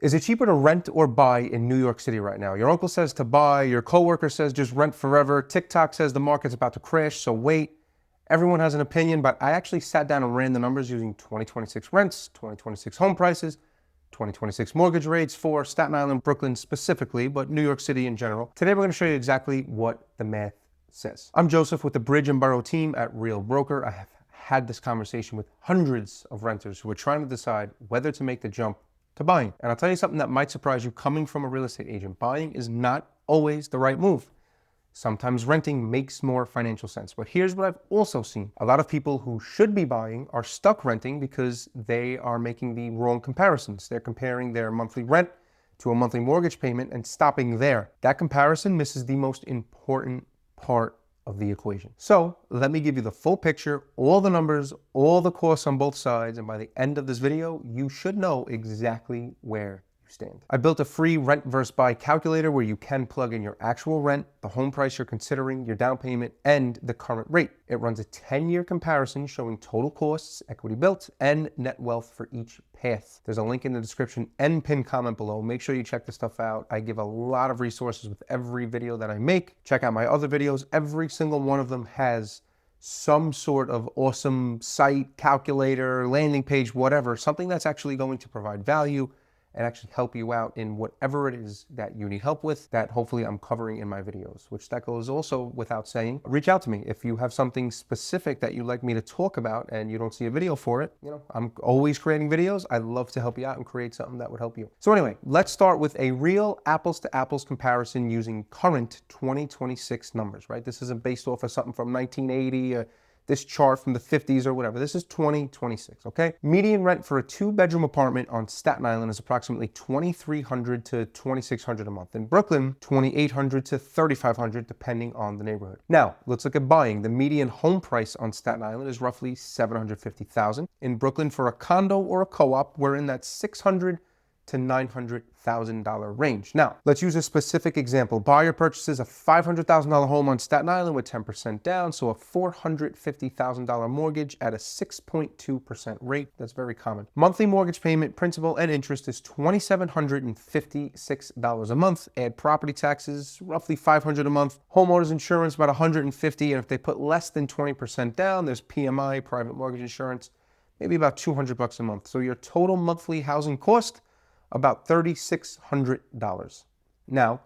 Is it cheaper to rent or buy in New York City right now? Your uncle says to buy, your coworker says just rent forever, TikTok says the market's about to crash, so wait. Everyone has an opinion, but I actually sat down and ran the numbers using 2026 rents, 2026 home prices, 2026 mortgage rates for Staten Island, Brooklyn specifically, but New York City in general. Today we're going to show you exactly what the math says. I'm Joseph with the Bridge and Boro Team at Real Broker. I have had this conversation with hundreds of renters who are trying to decide whether to make the jump to buying. And I'll tell you something that might surprise you coming from a real estate agent. Buying is not always the right move. Sometimes renting makes more financial sense. But here's what I've also seen. A lot of people who should be buying are stuck renting because they are making the wrong comparisons. They're comparing their monthly rent to a monthly mortgage payment and stopping there. That comparison misses the most important part of the equation. So let me give you the full picture, all the numbers, all the costs on both sides, and by the end of this video, you should know exactly where you stand. I built a free rent versus buy calculator where you can plug in your actual rent, the home price you're considering, your down payment, and the current rate. It runs a 10-year comparison showing total costs, equity built, and net wealth for each path. There's a link in the description and pinned comment below. Make sure you check this stuff out. I give a lot of resources with every video that I make. Check out my other videos. Every single one of them has some sort of awesome site, calculator, landing page, whatever, something that's actually going to provide value and actually help you out in whatever it is that you need help with, that hopefully I'm covering in my videos, which that goes also without saying. Reach out to me if you have something specific that you'd like me to talk about and you don't see a video for it. You know, I'm always creating videos. I'd love to help you out and create something that would help you. So anyway, let's start with a real apples to apples comparison using current 2026 numbers, right? This isn't based off of something from 1980, this chart from the 50s or whatever. This is 2026, okay? Median rent for a 2-bedroom apartment on Staten Island is approximately $2,300 to $2,600 a month. In Brooklyn, $2,800 to $3,500 depending on the neighborhood. Now, let's look at buying. The median home price on Staten Island is roughly $750,000. In Brooklyn, for a condo or a co-op, we're in that $600,000 to $900,000 range. Now, let's use a specific example. Buyer purchases a $500,000 home on Staten Island with 10% down, so a $450,000 mortgage at a 6.2% rate. That's very common. Monthly mortgage payment, principal, and interest is $2,756 a month. Add property taxes, roughly $500 a month. Homeowners insurance, about $150, and if they put less than 20% down, there's PMI, private mortgage insurance, maybe about $200 a month. So your total monthly housing cost, about $3,600. Now,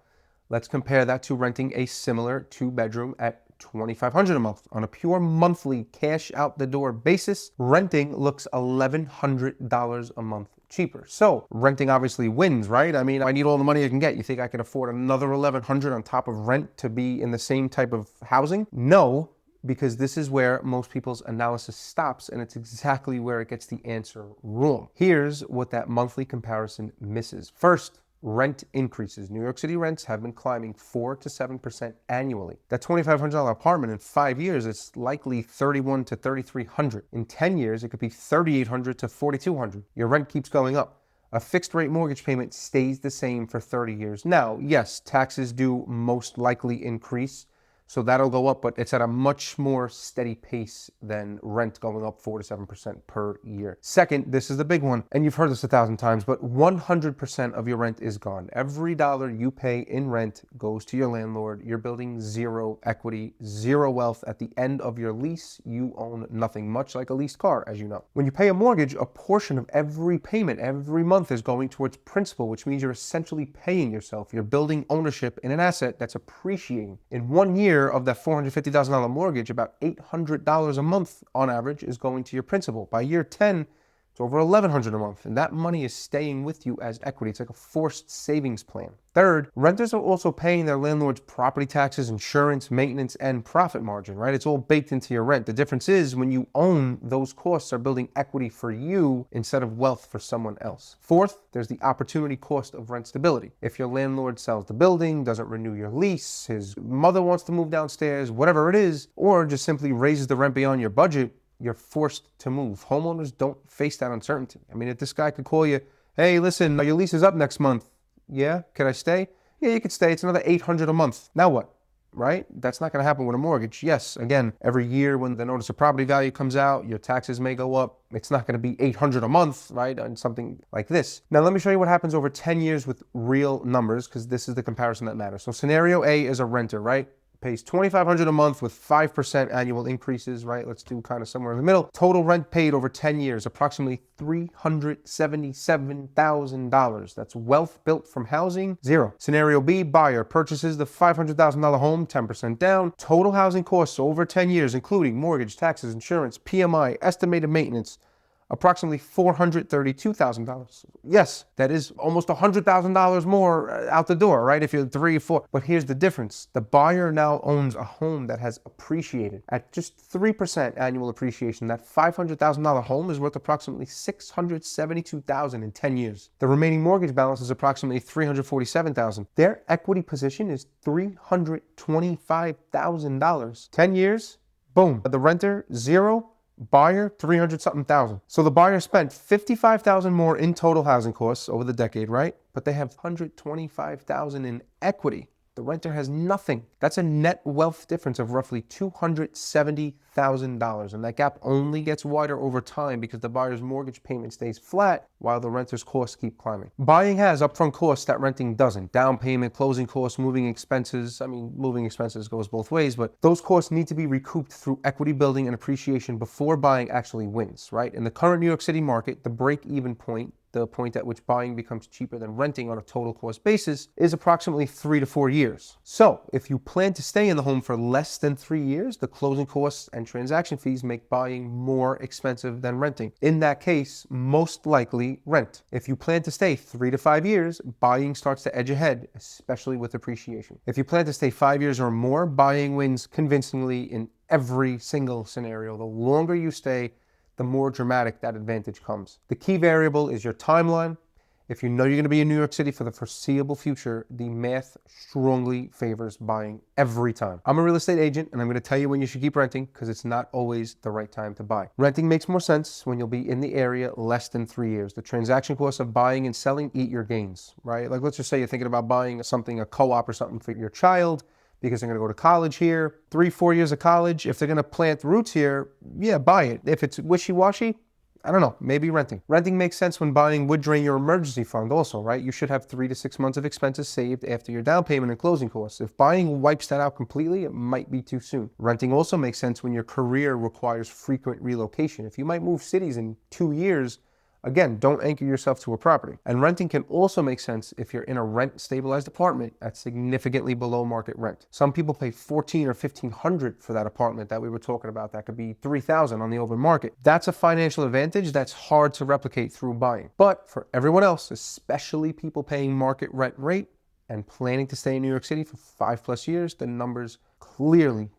let's compare that to renting a similar 2-bedroom at $2,500 a month. On a pure monthly cash out the door basis, renting looks $1,100 a month cheaper. So renting obviously wins, right? I mean, I need all the money I can get. You think I could afford another $1,100 on top of rent to be in the same type of housing? No, because this is where most people's analysis stops, and it's exactly where it gets the answer wrong. Here's what that monthly comparison misses. First, rent increases. New York City rents have been climbing 4 to 7% annually. That $2,500 apartment in 5 years, it's likely $3,100 to $3,300. In 10 years, it could be $3,800 to $4,200. Your rent keeps going up. A fixed rate mortgage payment stays the same for 30 years. Now, yes, taxes do most likely increase, so that'll go up, but it's at a much more steady pace than rent going up 4 to 7% per year. Second, this is the big one, and you've heard this 1,000 times, but 100% of your rent is gone. Every dollar you pay in rent goes to your landlord. You're building zero equity, zero wealth. At the end of your lease, you own nothing, much like a leased car, as you know. When you pay a mortgage, a portion of every payment every month is going towards principal, which means you're essentially paying yourself. You're building ownership in an asset that's appreciating. In 1 year, of that $450,000 mortgage, about $800 a month on average is going to your principal. By year 10, it's over $1,100 a month, and that money is staying with you as equity. It's like a forced savings plan. Third, renters are also paying their landlord's property taxes, insurance, maintenance, and profit margin, right? It's all baked into your rent. The difference is when you own, those costs are building equity for you instead of wealth for someone else. Fourth, there's the opportunity cost of rent stability. If your landlord sells the building, doesn't renew your lease, his mother wants to move downstairs, whatever it is, or just simply raises the rent beyond your budget, you're forced to move. Homeowners don't face that uncertainty. I mean, if this guy could call you, hey, listen, your lease is up next month. Yeah, can I stay? Yeah, you could stay. It's another $800 a month. Now what? right? That's not going to happen with a mortgage. Yes, again, every year when the notice of property value comes out, your taxes may go up. It's not going to be $800 a month, right? On something like this. Now, let me show you what happens over 10 years with real numbers, because this is the comparison that matters. So scenario A is a renter, right? Pays $2,500 a month with 5% annual increases, right? Let's do kind of somewhere in the middle. Total rent paid over 10 years, approximately $377,000. That's wealth built from housing, zero. Scenario B, buyer purchases the $500,000 home, 10% down. Total housing costs over 10 years, including mortgage, taxes, insurance, PMI, estimated maintenance, approximately $432,000. Yes, that is almost $100,000 more out the door, right? If you're 3 or 4. But here's the difference. The buyer now owns a home that has appreciated at just 3% annual appreciation. That $500,000 home is worth approximately $672,000 in 10 years. The remaining mortgage balance is approximately $347,000. Their equity position is $325,000. 10 years, boom. The renter, zero. Buyer, 300 something thousand. So the buyer spent 55,000 more in total housing costs over the decade, right? But they have 125,000 in equity. The renter has nothing. That's a net wealth difference of roughly $270,000. And that gap only gets wider over time because the buyer's mortgage payment stays flat while the renter's costs keep climbing. Buying has upfront costs that renting doesn't. Down payment, closing costs, moving expenses. I mean, moving expenses goes both ways, but those costs need to be recouped through equity building and appreciation before buying actually wins, right? In the current New York City market, the break-even point, the point at which buying becomes cheaper than renting on a total cost basis, is approximately 3 to 4 years. So if you plan to stay in the home for less than 3 years, the closing costs and transaction fees make buying more expensive than renting. In that case, most likely rent. If you plan to stay 3 to 5 years, buying starts to edge ahead, especially with appreciation. If you plan to stay 5 years or more, buying wins convincingly in every single scenario. The longer you stay, the more dramatic that advantage comes. The key variable is your timeline. If you know you're going to be in New York City for the foreseeable future, the math strongly favors buying every time. I'm a real estate agent, and I'm going to tell you when you should keep renting because it's not always the right time to buy. Renting makes more sense when you'll be in the area less than 3 years. The transaction costs of buying and selling eat your gains, right? Like, let's just say you're thinking about buying something, a co-op or something for your child, because they're going to go to college here, 3-4 years of college. If they're going to plant roots here, yeah, buy it. If it's wishy-washy, I don't know, maybe renting. Renting makes sense when buying would drain your emergency fund also, right? You should have 3 to 6 months of expenses saved after your down payment and closing costs. If buying wipes that out completely, it might be too soon. Renting also makes sense when your career requires frequent relocation. If you might move cities in 2 years, again, don't anchor yourself to a property. And renting can also make sense if you're in a rent-stabilized apartment at significantly below market rent. Some people pay $1,400 or $1,500 for that apartment that we were talking about. That could be $3,000 on the open market. That's a financial advantage that's hard to replicate through buying. But for everyone else, especially people paying market rent rate and planning to stay in New York City for 5+ years, the numbers clearly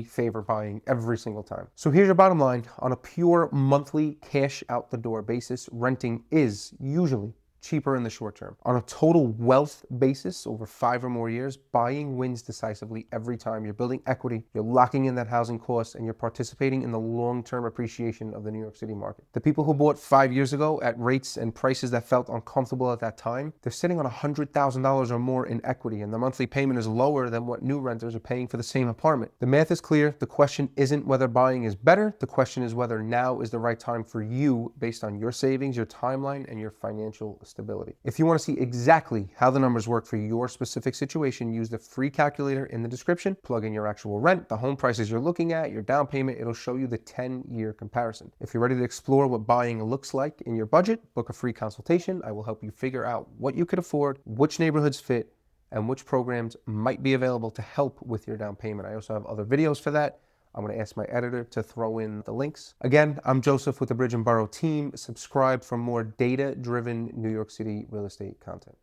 favor buying every single time. So here's your bottom line. On a pure monthly cash out the door basis, renting is usually cheaper in the short term. On a total wealth basis over 5 or more years, buying wins decisively every time. You're building equity, you're locking in that housing cost, and you're participating in the long-term appreciation of the New York City market. The people who bought 5 years ago at rates and prices that felt uncomfortable at that time, they're sitting on $100,000 or more in equity, and the monthly payment is lower than what new renters are paying for the same apartment. The math is clear. The question isn't whether buying is better. The question is whether now is the right time for you based on your savings, your timeline, and your financial stability. If you want to see exactly how the numbers work for your specific situation, use the free calculator in the description, plug in your actual rent, the home prices you're looking at, your down payment. It'll show you the 10-year comparison. If you're ready to explore what buying looks like in your budget, book a free consultation. I will help you figure out what you could afford, which neighborhoods fit, and which programs might be available to help with your down payment. I also have other videos for that. I'm going to ask my editor to throw in the links. Again, I'm Joseph with the Bridge and Boro Team. Subscribe for more data-driven New York City real estate content.